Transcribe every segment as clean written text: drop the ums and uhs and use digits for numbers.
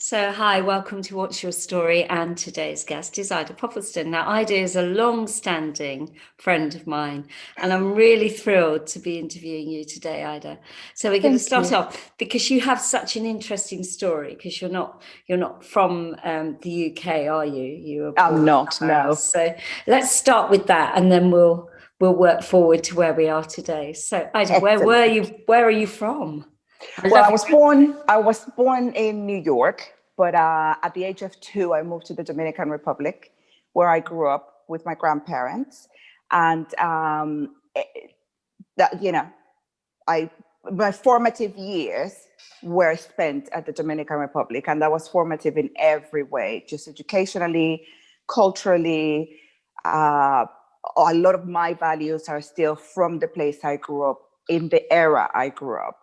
So, hi, welcome to What's Your Story? And today's guest is Aida Poppleston. Now, Aida is a long-standing friend of mine, and I'm really thrilled to be interviewing you today, Aida. So we're going to start off because you have such an interesting story. Because you're not from the UK, are you? You are I'm not. No. So let's start with that, and then we'll work forward to where we are today. So, Aida, where were you? Where are you from? I was born in New York, but at the age of 2, I moved to the Dominican Republic, where I grew up with my grandparents. And my formative years were spent at the Dominican Republic, and that was formative in every way, just educationally, culturally. A lot of my values are still from the place I grew up, in the era I grew up.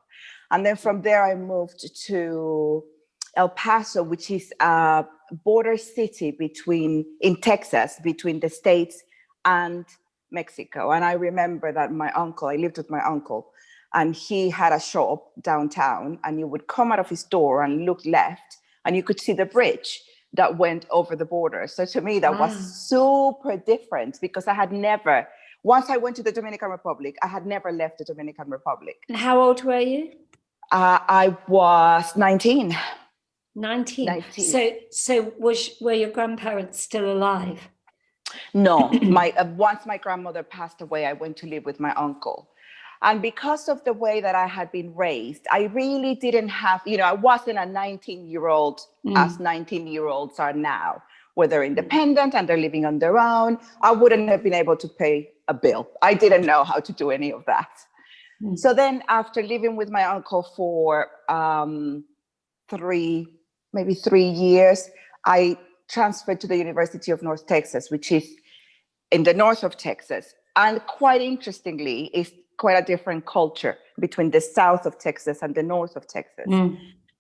And then from there, I moved to El Paso, which is a border city in Texas, between the States and Mexico. And I remember that I lived with my uncle, and he had a shop downtown, and you would come out of his door and look left, and you could see the bridge that went over the border. So to me, that was super different, because once I went to the Dominican Republic, I had never left the Dominican Republic. And how old were you? I was 19. 19. So were your grandparents still alive? No, once my grandmother passed away, I went to live with my uncle. And because of the way that I had been raised, I really didn't have, I wasn't a 19-year-old as 19-year-olds are now, where they're independent and they're living on their own. I wouldn't have been able to pay a bill. I didn't know how to do any of that. So then, after living with my uncle for 3 years, I transferred to the University of North Texas, which is in the north of Texas. And quite interestingly, it's quite a different culture between the south of Texas and the north of Texas.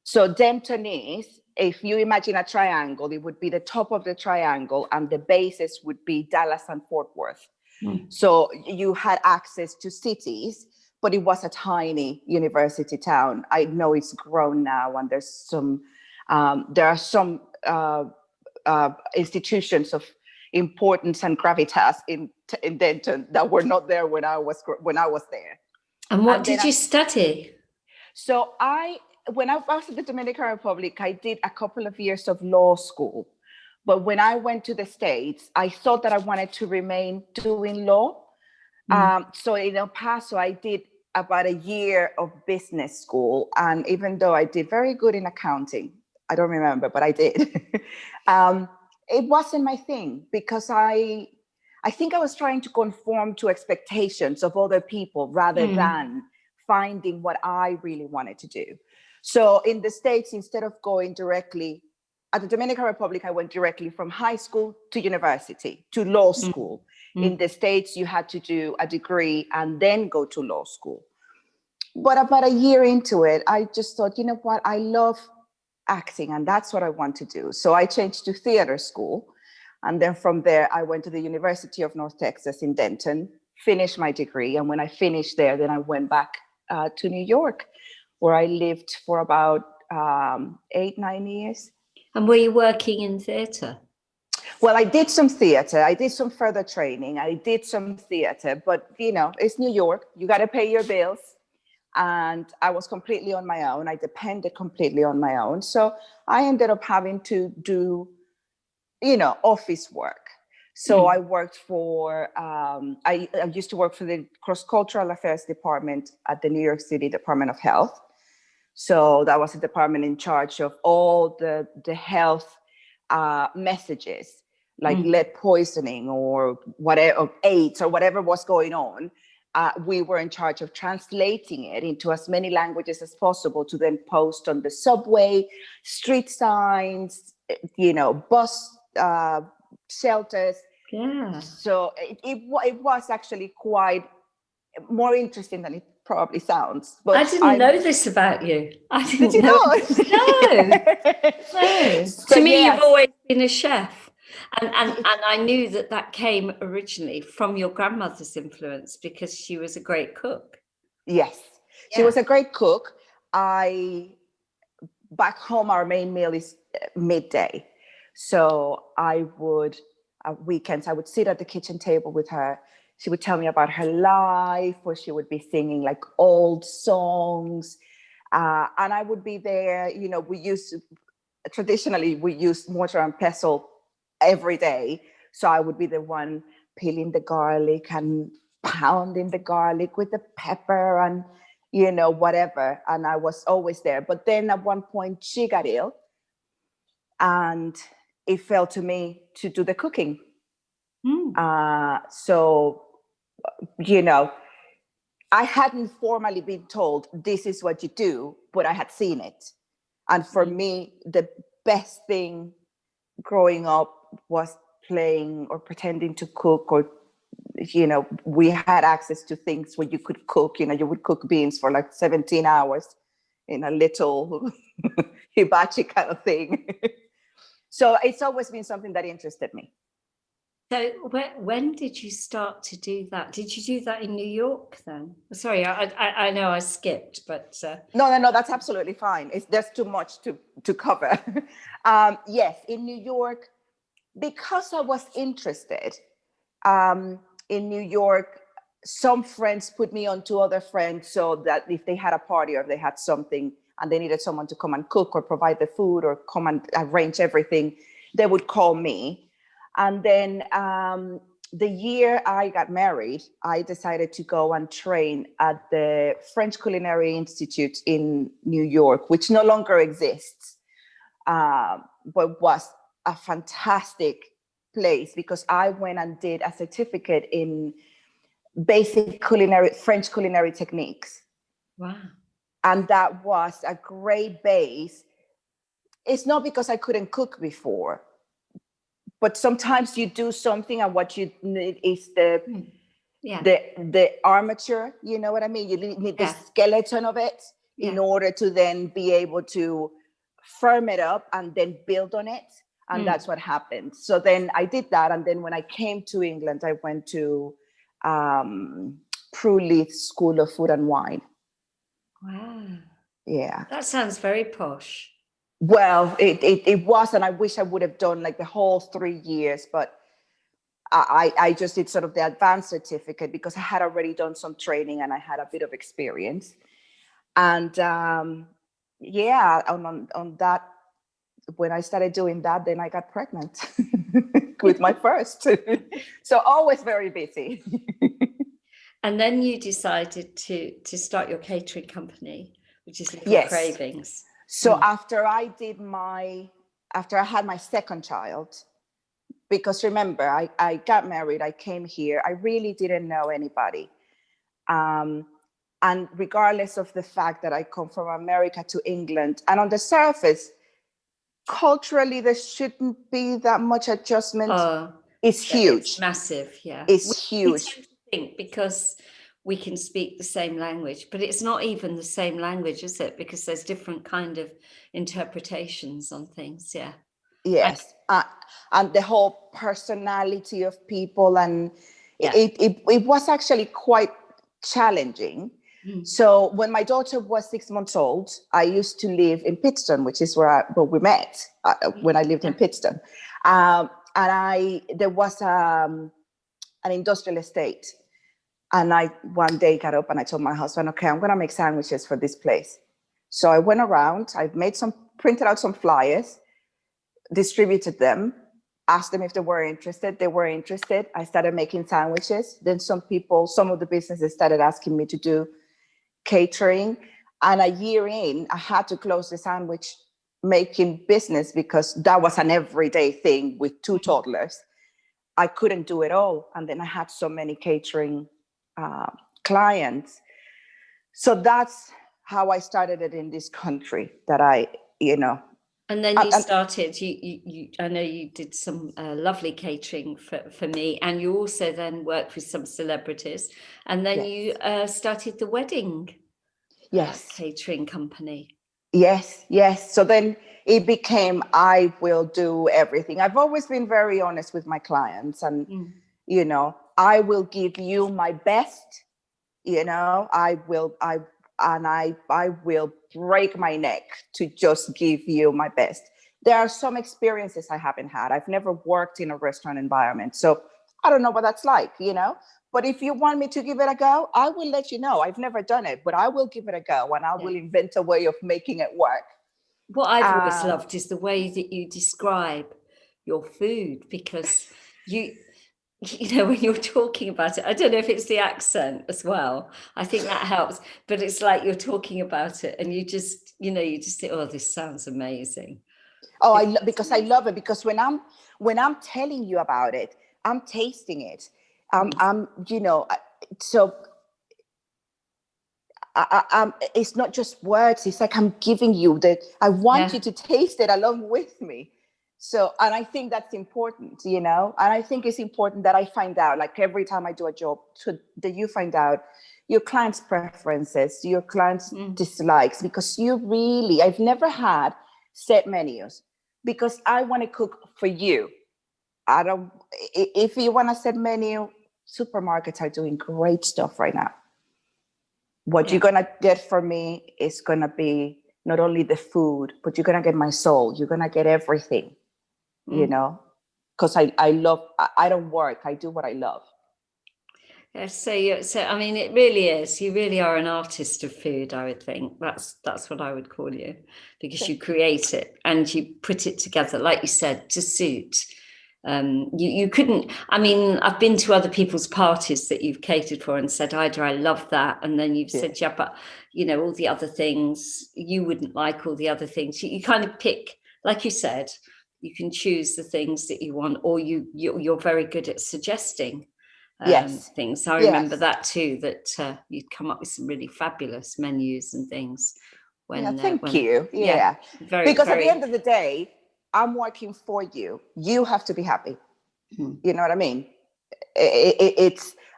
So Denton is, if you imagine a triangle, it would be the top of the triangle, and the bases would be Dallas and Fort Worth. So you had access to cities, but it was a tiny university town. I know it's grown now, and there are some institutions of importance and gravitas in Denton that were not there when I was there. And what did you study? So when I was in the Dominican Republic, I did a couple of years of law school. But when I went to the States, I thought that I wanted to remain doing law. So in El Paso, I did about a year of business school. And even though I did very good in accounting, I don't remember, but I did. It wasn't my thing, because I think I was trying to conform to expectations of other people rather than finding what I really wanted to do. So in the States, instead of going directly, at the Dominican Republic, I went directly from high school to university, to law school. In the States, you had to do a degree and then go to law school. But about a year into it, I just thought, you know what, I love acting, and that's what I want to do. So I changed to theater school. And then from there, I went to the University of North Texas in Denton, finished my degree. And when I finished there, then I went back to New York, where I lived for about 8-9 years. And were you working in theatre? Well, I did some theater. I did some further training. I did some theater, but it's New York. You got to pay your bills. And I was completely on my own. I depended completely on my own. So I ended up having to do, office work. So I worked for, I used to work for the Cross-Cultural Affairs Department at the New York City Department of Health. So that was a department in charge of all the health messages, like lead poisoning or whatever, or AIDS or whatever was going on. We were in charge of translating it into as many languages as possible to then post on the subway, street signs, bus shelters. Yeah. So it was actually quite more interesting than it probably sounds. But I didn't know this about you. I didn't Did you know. No. So to me, you've always been a chef. And I knew that came originally from your grandmother's influence, because she was a great cook. Yes, she was a great cook. back home, our main meal is midday. So I would, weekends, I would sit at the kitchen table with her. She would tell me about her life, or she would be singing like old songs. And I would be there, you know, traditionally we use mortar and pestle every day. So I would be the one peeling the garlic and pounding the garlic with the pepper and, you know, whatever. And I was always there. But then at one point she got ill and it fell to me to do the cooking. So, you know, I hadn't formally been told this is what you do, but I had seen it. And for me, the best thing growing up was playing or pretending to cook, or, you know, we had access to things where you could cook, you know, you would cook beans for like 17 hours in a little hibachi kind of thing. So it's always been something that interested me. So when did you start to do that? Did you do that in New York then? Sorry, I know I skipped, but... No, that's absolutely fine. There's too much to cover. Yes, in New York, because I was interested, in New York, some friends put me on to other friends so that if they had a party or they had something and they needed someone to come and cook or provide the food or come and arrange everything, they would call me. And then the year I got married, I decided to go and train at the French Culinary Institute in New York, which no longer exists, but was a fantastic place because I went and did a certificate in basic French culinary techniques. Wow. And that was a great base. It's not because I couldn't cook before, but sometimes you do something and what you need is the armature, you know what I mean? You need the skeleton of it in order to then be able to firm it up and then build on it. And that's what happened. So then I did that. And then when I came to England, I went to Prue Leith School of Food and Wine. Wow. Yeah. That sounds very posh. Well, it was, and I wish I would have done like the whole 3 years, but I just did sort of the advanced certificate because I had already done some training and I had a bit of experience. And on that, when I started doing that, then I got pregnant with my first. So always very busy. And then you decided to start your catering company, which is Little Cravings. So after I had my second child, because remember, I got married, I came here, I really didn't know anybody. And regardless of the fact that I come from America to England, and on the surface, culturally, there shouldn't be that much adjustment. It's huge. It's massive, yeah. It's huge. We tend to think because we can speak the same language, but it's not even the same language, is it? Because there's different kind of interpretations on things, yeah. Yes, and the whole personality of people, and it was actually quite challenging. So when my daughter was 6 months old, I used to live in Pittston, which is where we met when I lived in Pittston. And there was an industrial estate. And I one day got up and I told my husband, okay, I'm going to make sandwiches for this place. So I went around, printed out some flyers, distributed them, asked them if they were interested. They were interested. I started making sandwiches. Then some of the businesses started asking me to do catering. And a year in, I had to close the sandwich making business because that was an everyday thing with 2 toddlers. I couldn't do it all. And then I had so many catering clients. So that's how I started it in this country, that And then you started, I know you did some lovely catering for me, and you also then worked with some celebrities, and then you started the wedding catering company. Yes. So then it became, I will do everything. I've always been very honest with my clients, and, I will give you my best. I and I will break my neck to just give you my best. There are some experiences I haven't had. I've never worked in a restaurant environment, so I don't know what that's like, But if you want me to give it a go, I will let you know. I've never done it, but I will give it a go, and I will invent a way of making it work. What I've always loved is the way that you describe your food, because you know, when you're talking about it, I don't know if it's the accent as well. I think that helps, but it's like you're talking about it and you just say, oh, this sounds amazing. Oh, because I love it, because when I'm telling you about it, I'm tasting it. So it's not just words. It's like I'm giving you I want you to taste it along with me. So, and I think that's important, and I think it's important that I find out, like every time I do a job, that you find out your client's preferences, your client's dislikes, because I've never had set menus, because I want to cook for you. If you want a set menu, supermarkets are doing great stuff right now. What you're going to get from me is going to be not only the food, but you're going to get my soul. You're going to get everything, because I don't work. I do what I love. Yeah, so I mean, it really is. You really are an artist of food, I would think. That's what I would call you, because you create it and you put it together, like you said, to suit. You couldn't. I mean, I've been to other people's parties that you've catered for and said, Ida, I love that, and then you've said, yeah, but all the other things you wouldn't like. All the other things you kind of pick, like you said, you can choose the things that you want, or you're very good at suggesting things. I remember that too, that you'd come up with some really fabulous menus and things. Thank you. Yeah. Because at the end of the day, I'm working for you. You have to be happy. You know what I mean?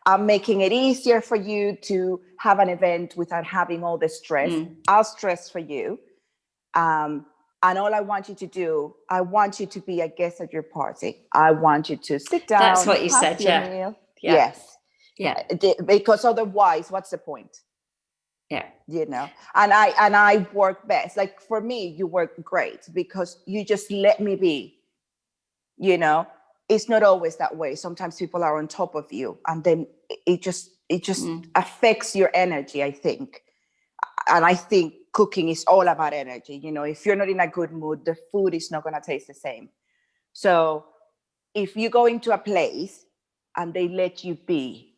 I'm making it easier for you to have an event without having all the stress. I'll stress for you. And all I want you to do, I want you to be a guest at your party. I want you to sit down. That's what you said, meal. Yes. Yeah. Because otherwise, what's the point? Yeah. And I work best. Like for me, you work great because you just let me be. It's not always that way. Sometimes people are on top of you, and then it just affects your energy, I think. And I think cooking is all about energy. If you're not in a good mood, the food is not going to taste the same. So if you go into a place and they let you be,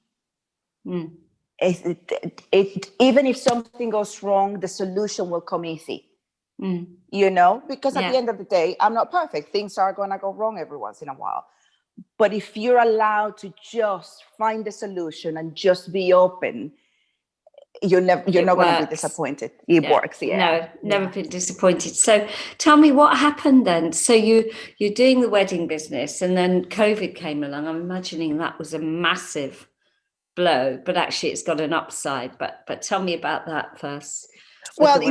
even if something goes wrong, the solution will come easy. Because at the end of the day, I'm not perfect. Things are going to go wrong every once in a while. But if you're allowed to just find the solution and just be open, you're not going to be disappointed. It works. No, never been disappointed. So tell me what happened then. So you're doing the wedding business, and then COVID came along. I'm imagining that was a massive blow, but actually it's got an upside. But tell me about that first. Well,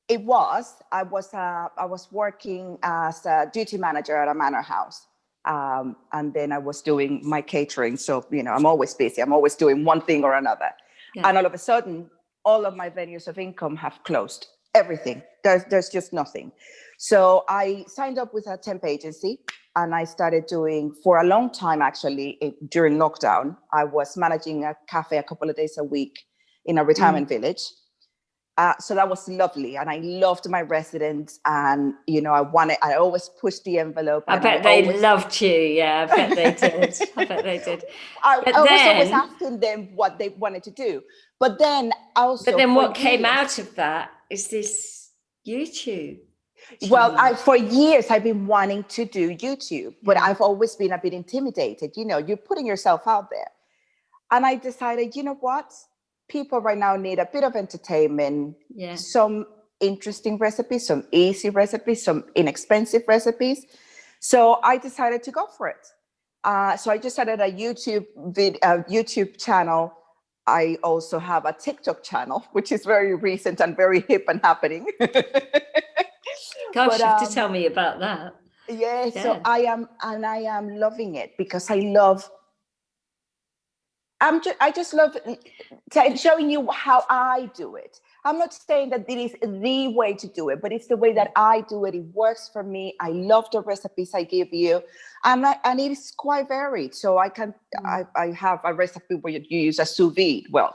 it was. I was working as a duty manager at a manor house. And then I was doing my catering. So, I'm always busy. I'm always doing one thing or another. Yeah. And all of a sudden, all of my venues of income have closed. Everything. There's just nothing. So I signed up with a temp agency, and I started doing, for a long time, actually, during lockdown, I was managing a cafe a couple of days a week in a retirement village. So that was lovely. And I loved my residents, and, I always pushed the envelope. I bet they loved you. Yeah, I bet they did. I bet they did. I was always asking them what they wanted to do. But then what came out of that is this YouTube channel. Well, for years, I've been wanting to do YouTube, but I've always been a bit intimidated. You're putting yourself out there. And I decided, you know what? People right now need a bit of entertainment, some interesting recipes, some easy recipes, some inexpensive recipes. So I decided to go for it. So I just started a YouTube channel. I also have a TikTok channel, which is very recent and very hip and happening. Gosh, you have to tell me about that. Yeah, so I am loving it, because I love showing you how I do it. I'm not saying that it is the way to do it, but it's the way that I do it. It works for me. I love the recipes I give you, and it is quite varied. So I have a recipe where you use a sous vide. Well,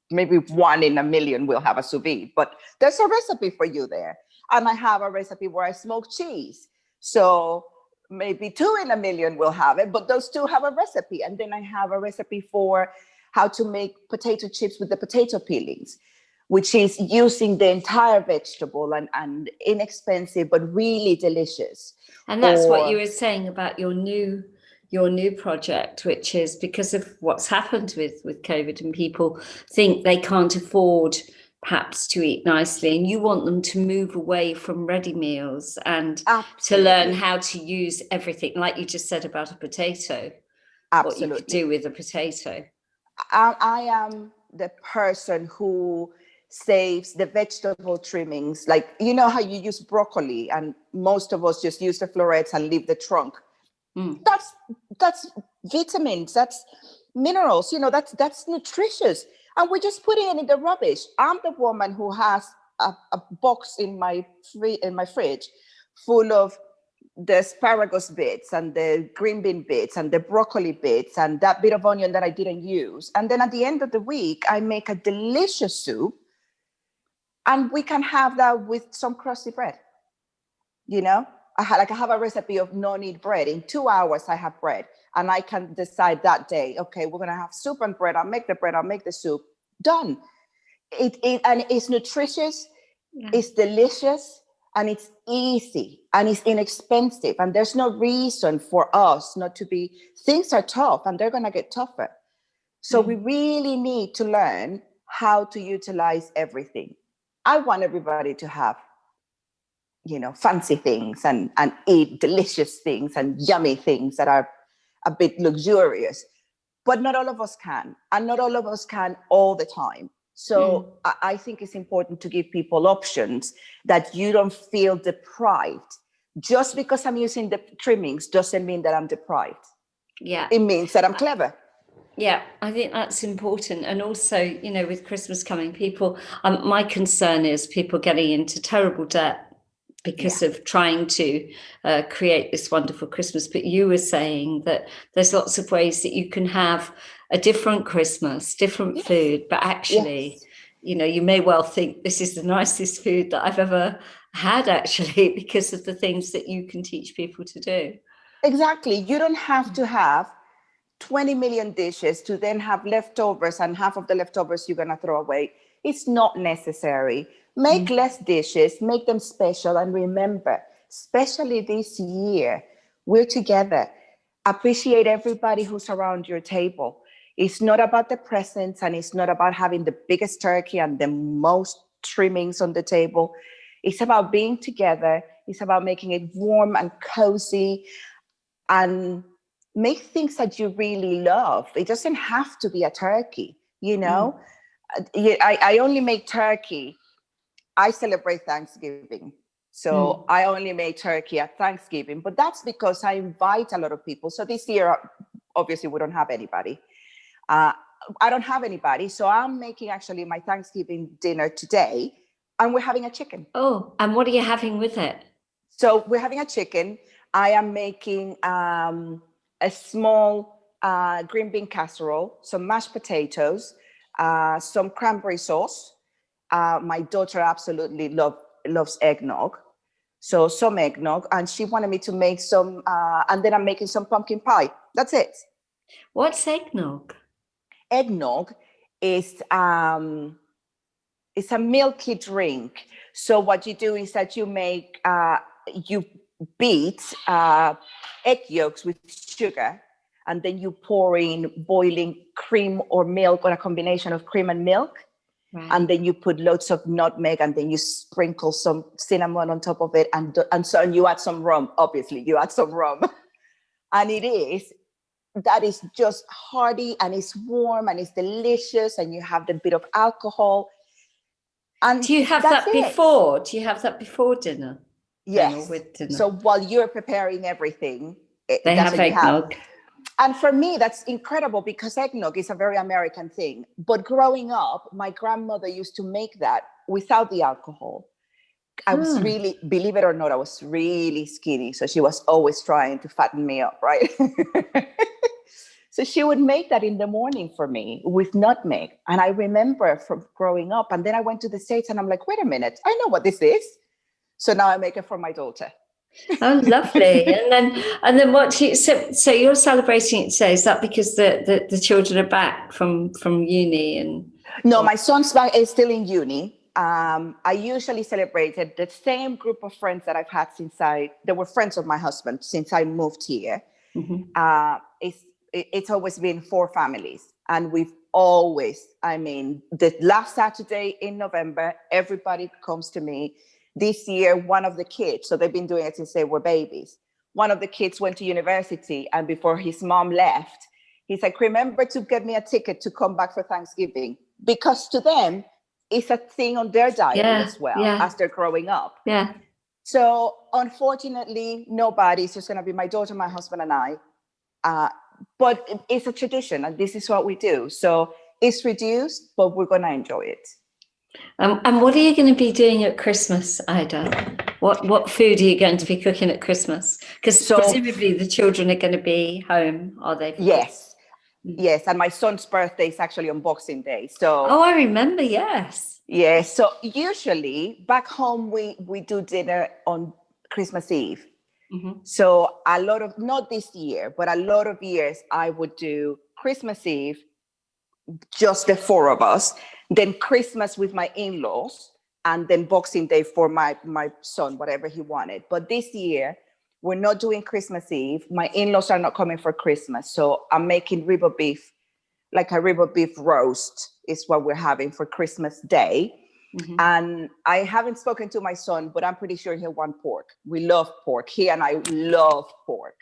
maybe 1 in a million will have a sous vide, but there's a recipe for you there. And I have a recipe where I smoke cheese. So maybe 2 in a million will have it, but those 2 have a recipe. And then I have a recipe for how to make potato chips with the potato peelings, which is using the entire vegetable and inexpensive, but really delicious. And that's what you were saying about your new project, which is because of what's happened with COVID, and people think they can't afford perhaps to eat nicely, and you want them to move away from ready meals and to learn how to use everything, like you just said about a potato. Absolutely. What you could do with a potato. I am the person who saves the vegetable trimmings. Like, you know how you use broccoli and most of us just use the florets and leave the trunk. That's vitamins, that's minerals, that's nutritious. And we're just putting it in the rubbish. I'm the woman who has a box in my fridge full of the asparagus bits and the green bean bits and the broccoli bits and that bit of onion that I didn't use. And then at the end of the week, I make a delicious soup, and we can have that with some crusty bread. I have a recipe of no-knead bread. In 2 hours, I have bread, and I can decide that day, okay, we're going to have soup and bread. I'll make the bread. I'll make the soup. Done. And it's nutritious. Yeah. It's delicious, and it's easy, and it's inexpensive. And there's no reason for us not to be. Things are tough, and they're going to get tougher. So we really need to learn how to utilize everything. I want everybody to have fancy things and eat delicious things and yummy things that are a bit luxurious, but not all of us can, and not all of us can all the time. So I think it's important to give people options that you don't feel deprived. Just because I'm using the trimmings doesn't mean that I'm deprived. Yeah. It means that I'm clever. Yeah, I think that's important. And also, with Christmas coming, my concern is people getting into terrible debt because of trying to create this wonderful Christmas. But you were saying that there's lots of ways that you can have a different Christmas, different food, but actually, you may well think this is the nicest food that I've ever had, actually, because of the things that you can teach people to do. Exactly. You don't have to have 20 million dishes to then have leftovers, and half of the leftovers you're going to throw away. It's not necessary. Make less dishes, make them special, and remember, especially this year, we're together. Appreciate everybody who's around your table. It's not about the presents, and it's not about having the biggest turkey and the most trimmings on the table. It's about being together. It's about making it warm and cozy, and make things that you really love. It doesn't have to be a turkey, I only make turkey. I celebrate Thanksgiving. So I only make turkey at Thanksgiving, but that's because I invite a lot of people. So this year, obviously, we don't have anybody. I don't have anybody. So I'm making actually my Thanksgiving dinner today, and we're having a chicken. Oh, and what are you having with it? So we're having a chicken. I am making a small green bean casserole, some mashed potatoes, some cranberry sauce. My daughter absolutely loves eggnog. So some eggnog, and she wanted me to make some, and then I'm making some pumpkin pie. That's it. What's eggnog? Eggnog is it's a milky drink. So what you do is that you beat egg yolks with sugar, and then you pour in boiling cream or milk, or a combination of cream and milk. Right. And then you put loads of nutmeg, and then you sprinkle some cinnamon on top of it, and you add some rum. Obviously, you add some rum, and that is just hearty, and it's warm, and it's delicious, and you have the bit of alcohol. And do you have that before? Do you have that before dinner? Yes. With dinner? So while you're preparing everything, they have eggnog. And for me, that's incredible, because eggnog is a very American thing. But growing up, my grandmother used to make that without the alcohol. I was really, believe it or not, I was really skinny. So she was always trying to fatten me up, right? So she would make that in the morning for me with nutmeg. And I remember from growing up. And then I went to the States and I'm like, wait a minute, I know what this is. So now I make it for my daughter. Oh, lovely. And then what you, so you're celebrating it today, is that because the children are back from uni? And no, my son's back is still in uni. I usually celebrated the same group of friends that I've had they were friends of my husband since I moved here. It's always been 4 families, and we've always, I mean, the last Saturday in November, everybody comes to me. This year, one of the kids, so they've been doing it since they were babies. One of the kids went to university, and before his mom left, he's like, remember to get me a ticket to come back for Thanksgiving, because to them, it's a thing on their diary as well as they're growing up. Yeah. So unfortunately, nobody's just going to be my daughter, my husband, and I. But it's a tradition, and this is what we do. So it's reduced, but we're going to enjoy it. And what are you going to be doing at Christmas, Ida? What food are you going to be cooking at Christmas? Because presumably the children are going to be home, are they? Yes. Yes. And my son's birthday is actually on Boxing Day. So I remember, yes. Yeah. So usually back home, we do dinner on Christmas Eve. So a lot of, not this year, but a lot of years I would do Christmas Eve, just the 4 of us, then Christmas with my in-laws, and then Boxing Day for my son, whatever he wanted. But this year, we're not doing Christmas Eve. My in-laws are not coming for Christmas. So I'm making rib of beef, like a rib of beef roast is what we're having for Christmas Day. And I haven't spoken to my son, but I'm pretty sure he'll want pork. We love pork. He and I love pork.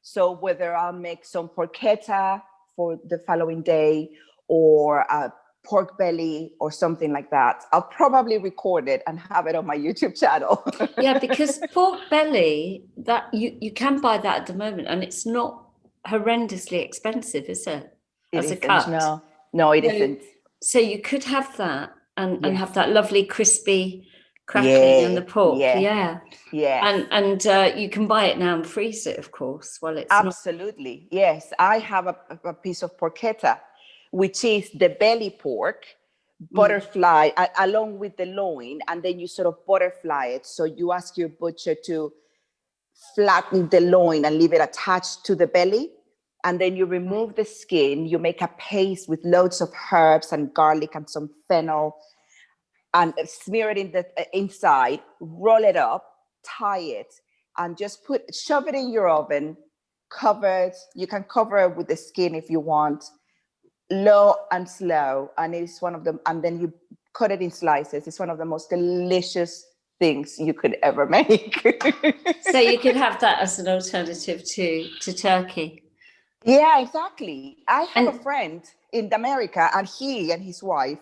So whether I'll make some porchetta for the following day, or a pork belly or something like that, I'll probably record it and have it on my YouTube channel. Yeah, because pork belly, that you can buy that at the moment, and it's not horrendously expensive, is it? As a cut. No, it isn't. So you could have that and have that lovely crispy crackling in the pork. Yeah. And you can buy it now and freeze it, of course. Well, it's absolutely. Yes, I have a piece of porchetta, which is the belly pork, butterfly, along with the loin, and then you sort of butterfly it. So you ask your butcher to flatten the loin and leave it attached to the belly. And then you remove the skin, you make a paste with loads of herbs and garlic and some fennel, and smear it in the inside, roll it up, tie it, and just shove it in your oven, covered. You can cover it with the skin if you want, low and slow. And it's one of them, and then you cut it in slices. It's one of the most delicious things you could ever make. So you could have that as an alternative to turkey. Yeah, exactly. I have a friend in America, and he and his wife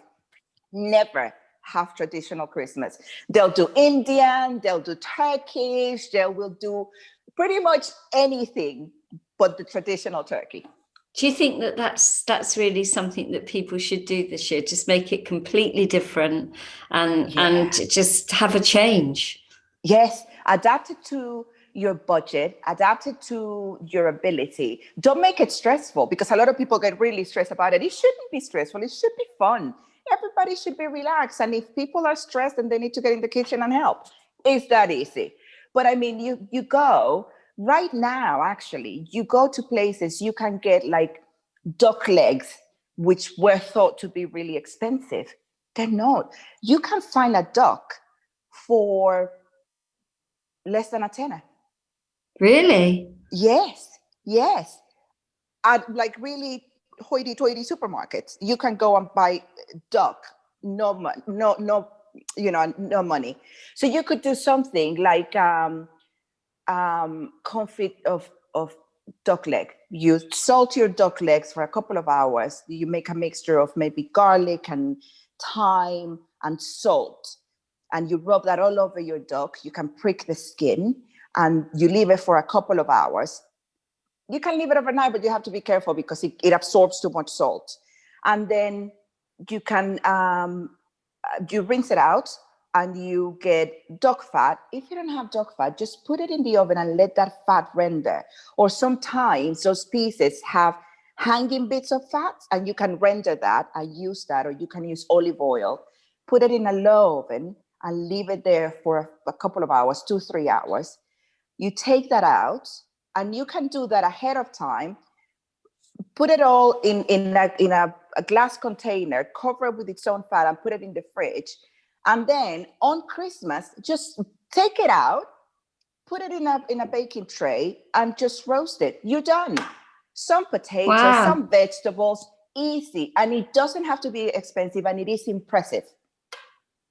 never have traditional Christmas. They'll do Indian, they'll do Turkish, they will do pretty much anything but the traditional turkey. Do you think that that's really something that people should do this year? Just make it completely different and just have a change. Yes, adapt it to your budget, adapt it to your ability. Don't make it stressful, because a lot of people get really stressed about it. It shouldn't be stressful. It should be fun. Everybody should be relaxed. And if people are stressed, then they need to get in the kitchen and help. It's that easy. But I mean, you go right now, actually, you go to places, you can get like duck legs, which were thought to be really expensive. They're not. You can find a duck for less than a tenner. Really? Yes. At like really hoity-toity supermarkets, you can go and buy duck, no money. So you could do something like confit of duck leg. You salt your duck legs for a couple of hours. You make a mixture of maybe garlic and thyme and salt, and you rub that all over your duck. You can prick the skin, and you leave it for a couple of hours. You can leave it overnight, but you have to be careful because it absorbs too much salt. And then you can you rinse it out and you get duck fat. If you don't have duck fat, just put it in the oven and let that fat render. Or sometimes those pieces have hanging bits of fat and you can render that. I use that, or you can use olive oil. Put it in a low oven and leave it there for a couple of hours, 2-3 hours. You take that out, and you can do that ahead of time. Put it all in a glass container, cover it with its own fat, and put it in the fridge. And then on Christmas, just take it out, put it in a baking tray, and just roast it. You're done. Some potatoes, Wow. some vegetables, easy. And it doesn't have to be expensive, and it is impressive.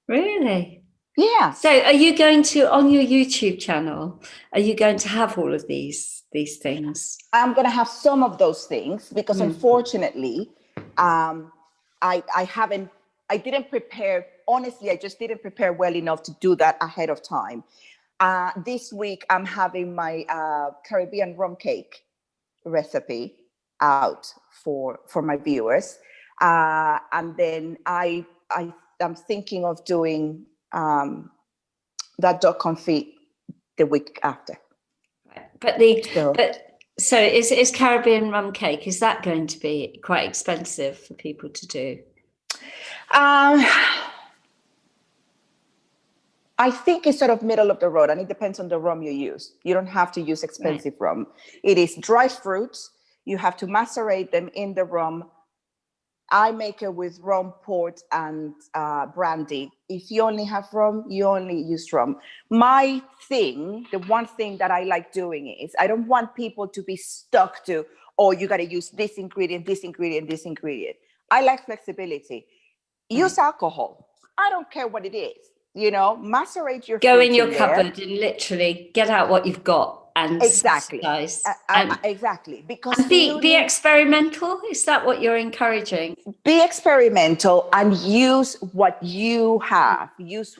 Really? Yeah. So are you going to, on your YouTube channel, are you going to have all of these things? I'm going to have some of those things because unfortunately, I didn't prepare. Honestly, I just didn't prepare well enough to do that ahead of time. This week, I'm having my Caribbean rum cake recipe out for my viewers. And then I'm thinking of doing that duck confit the week after. But so is Caribbean rum cake, is that going to be quite expensive for people to do? I think it's sort of middle of the road, and it depends on the rum you use. You don't have to use expensive rum. It is dry fruits. You have to macerate them in the rum. I make it with rum, port, and brandy. If you only have rum, you only use rum. My thing, the one thing that I like doing is I don't want people to be stuck to, oh, you got to use this ingredient, this ingredient, this ingredient. I like flexibility. Use alcohol. I don't care what it is. You know, macerate your go fruits in your in cupboard there. And literally get out what you've got and Exactly. Exactly. Because and be experimental. Is that what you're encouraging? Be experimental and use what you have,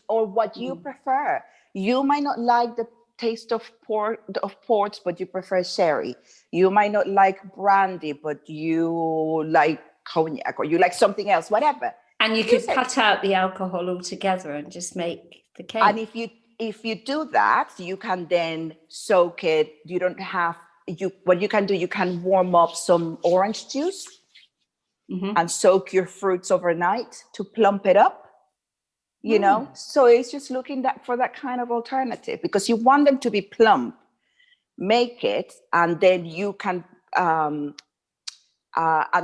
or what you prefer. You might not like the taste of ports, but you prefer sherry. You might not like brandy, but you like cognac, or you like something else, whatever. And you could cut out the alcohol altogether and just make the cake. And if you do that, you can then soak it. You don't have what you can do. You can warm up some orange juice and soak your fruits overnight to plump it up. You know, so it's just looking for that kind of alternative, because you want them to be plump. Make it, and then you can. And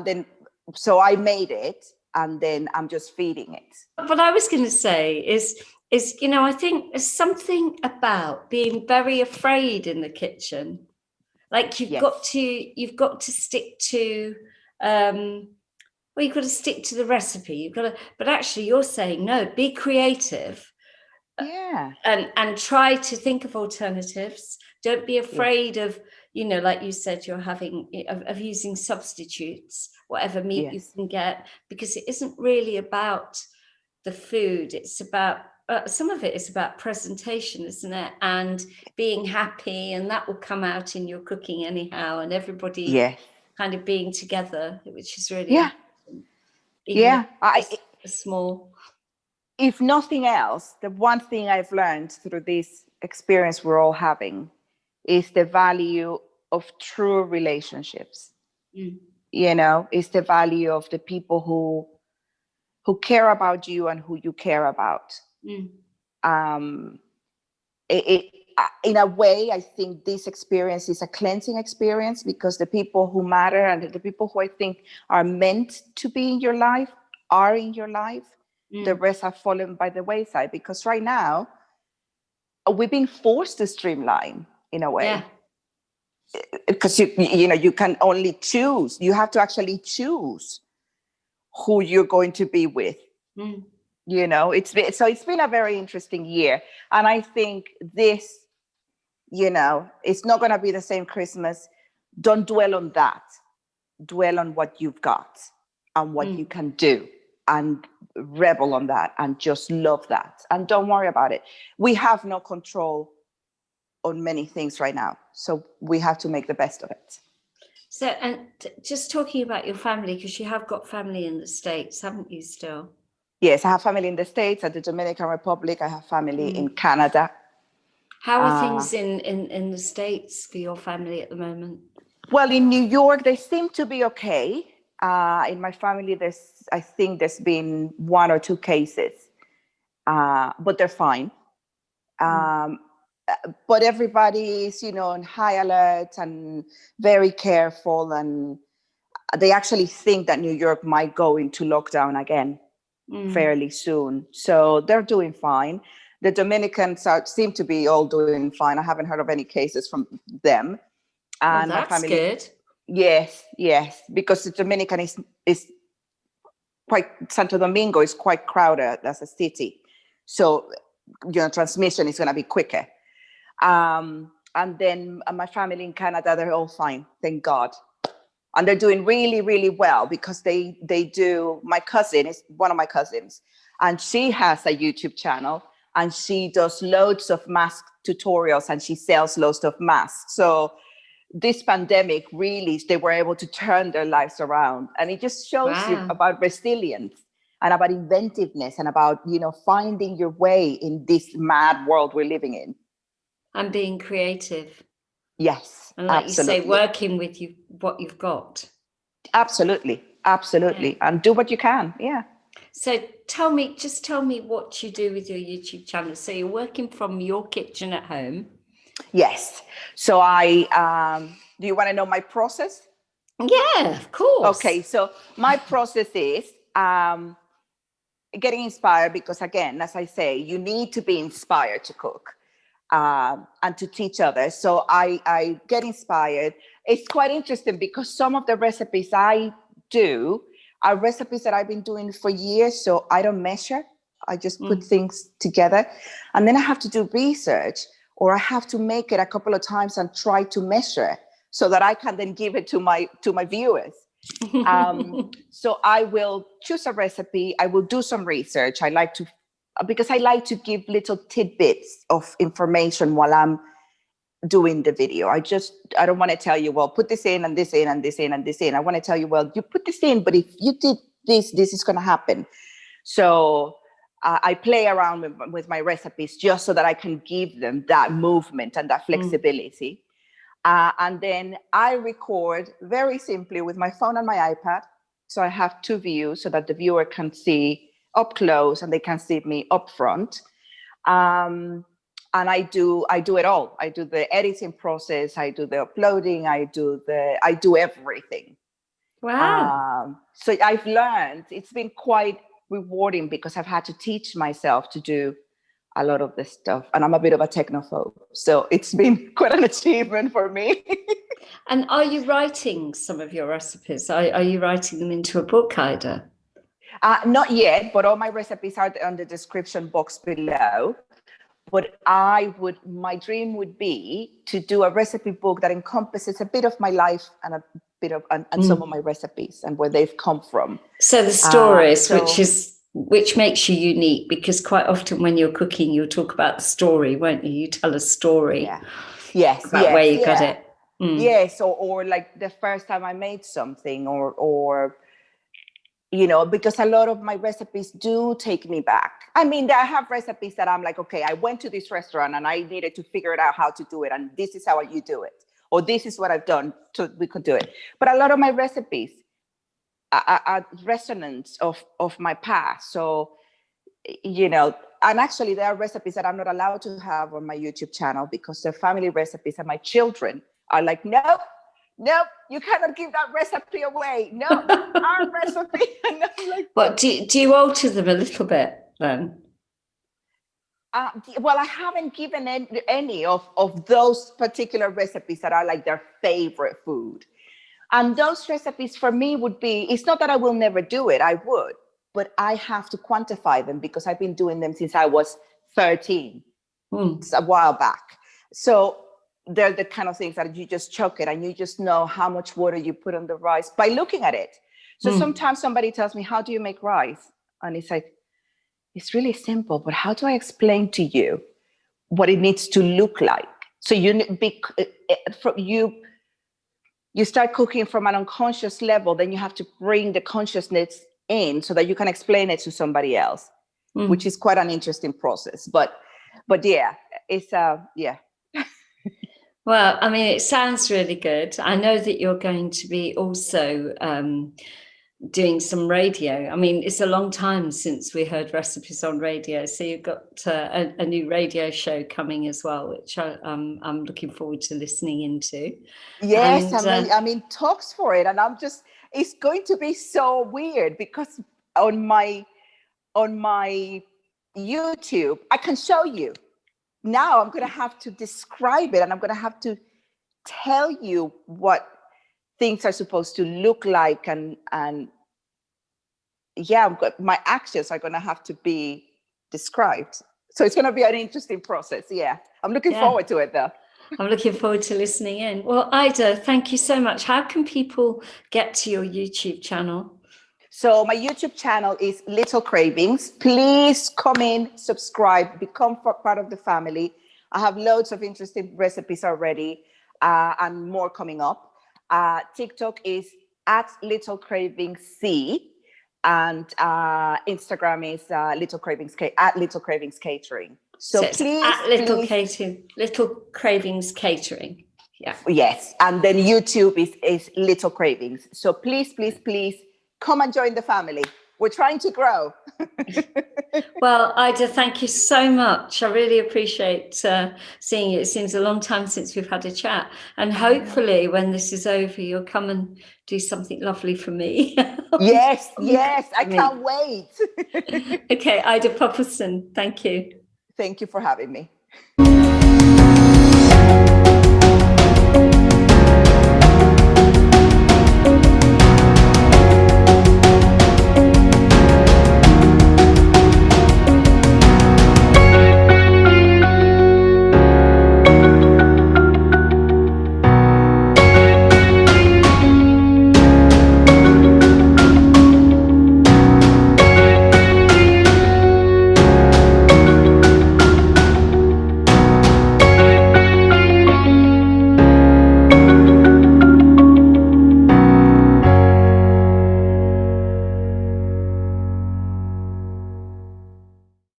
then, so I made it. And then I'm just feeding it. What I was going to say is, you know, I think there's something about being very afraid in the kitchen. Like you've got to stick to, you've got to stick to the recipe. But actually you're saying, no, be creative. Yeah. And try to think of alternatives. Don't be afraid of, you know, like you said, you're having of using substitutes, whatever meat you can get, because it isn't really about the food. It's about some of it is about presentation, isn't it? And being happy, and that will come out in your cooking anyhow. And everybody kind of being together, which is really important. Even if small. If nothing else, the one thing I've learned through this experience we're all having is the value of true relationships. You know, it's the value of the people who care about you and who you care about. In a way, I think this experience is a cleansing experience, because the people who matter and the people who I think are meant to be in your life are in your life. The rest have fallen by the wayside, because right now we've been forced to streamline in a way. Because you know, you can only choose. You have to actually choose who you're going to be with. You know, it's been a very interesting year, and I think this, you know, it's not going to be the same Christmas. Don't dwell on that. Dwell on what you've got and what you can do, and revel on that, and just love that, and don't worry about it. We have no control on many things right now, so we have to make the best of it. So, and just talking about your family, because you have got family in the States, haven't you, still? Yes, I have family in the States, at the Dominican Republic. I have family in Canada. How are things in the States for your family at the moment? Well, in New York, they seem to be okay. In my family, I think there's been 1 or 2 cases, but they're fine. But everybody is, on high alert and very careful. And they actually think that New York might go into lockdown again fairly soon. So they're doing fine. The Dominicans seem to be all doing fine. I haven't heard of any cases from them. And that's my family, good. Yes, because the Dominican is quite, Santo Domingo is quite crowded as a city. So, transmission is going to be quicker. And then my family in Canada, they're all fine, thank God. And they're doing really, really well because they do. My cousin is one of my cousins, and she has a YouTube channel, and she does loads of mask tutorials, and she sells loads of masks. So this pandemic, really, they were able to turn their lives around. And it just shows you about resilience and about inventiveness and about, finding your way in this mad world we're living in. And being creative. Yes, and like absolutely. You say, working with what you've got. Absolutely. Yeah. And do what you can. Yeah. So tell me what you do with your YouTube channel. So you're working from your kitchen at home. Yes. So do you want to know my process? Yeah, of course. Okay. So my process is getting inspired, because again, as I say, you need to be inspired to cook. And to teach others. So I get inspired. It's quite interesting because some of the recipes I do are recipes that I've been doing for years. So I don't measure. I just put things together. And then I have to do research, or I have to make it a couple of times and try to measure so that I can then give it to my viewers. So I will choose a recipe. I will do some research. Because I like to give little tidbits of information while I'm doing the video. I don't want to tell you, well, put this in and this in and this in and this in. I want to tell you, well, you put this in, but if you did this is going to happen. So I play around with my recipes just so that I can give them that movement and that flexibility. And then I record very simply with my phone and my iPad. So I have 2 views so that the viewer can see up close and they can see me up front. And I do it all. I do the editing process, I do the uploading, I do everything. Wow. So I've learned, it's been quite rewarding because I've had to teach myself to do a lot of this stuff. And I'm a bit of a technophobe. So it's been quite an achievement for me. And are you writing some of your recipes? Are you writing them into a book, Aida? Not yet, but all my recipes are on the description box below. But my dream would be to do a recipe book that encompasses a bit of my life and a bit of some of my recipes and where they've come from. So the stories, which makes you unique, because quite often when you're cooking, you'll talk about the story, won't you? You tell a story. Yeah. Yes. About where you got it. Yes, or like the first time I made something, or because a lot of my recipes do take me back. I mean, I have recipes that I'm like, okay, I went to this restaurant and I needed to figure it out how to do it. And this is how you do it. Or this is what I've done so we could do it. But a lot of my recipes are resonance of my past. So, and actually there are recipes that I'm not allowed to have on my YouTube channel because they're family recipes, and my children are like, nope, you cannot give that recipe away. No, that's our recipe. And I'm like, but do you alter them a little bit then? Well, I haven't given any of those particular recipes that are like their favorite food. And those recipes for me would be, it's not that I will never do it, I would, but I have to quantify them because I've been doing them since I was 13. It's a while back. So they're the kind of things that you just chuck it and you just know how much water you put on the rice by looking at it. So sometimes somebody tells me, how do you make rice? And it's like, it's really simple, but how do I explain to you what it needs to look like? So you start cooking from an unconscious level, then you have to bring the consciousness in so that you can explain it to somebody else, which is quite an interesting process. But yeah, it's yeah. Well, I mean, it sounds really good. I know that you're going to be also doing some radio. I mean, it's a long time since we heard recipes on radio. So you've got a new radio show coming as well, which I'm looking forward to listening into. Yes, and, I mean, talks for it. And it's going to be so weird because on my YouTube, I can show you. Now I'm going to have to describe it, and I'm going to have to tell you what things are supposed to look like, and yeah, my actions are going to have to be described. So it's going to be an interesting process. Yeah, I'm looking forward to it, though. I'm looking forward to listening in. Well, Aida, thank you so much. How can people get to your YouTube channel? So my YouTube channel is Little Cravings. Please come in, subscribe, become part of the family. I have loads of interesting recipes already and more coming up. TikTok is at LittleCravingsC, and Instagram is Little Cravings Catering. So please, at Little Cravings Catering. Yeah. Yes, and then YouTube is Little Cravings. So please, please, please come and join the family. We're trying to grow. Well, Aida, thank you so much. I really appreciate seeing you. It seems a long time since we've had a chat. And hopefully when this is over, you'll come and do something lovely for me. Yes, I can't wait. Okay, Aida Poppleston, thank you. Thank you for having me.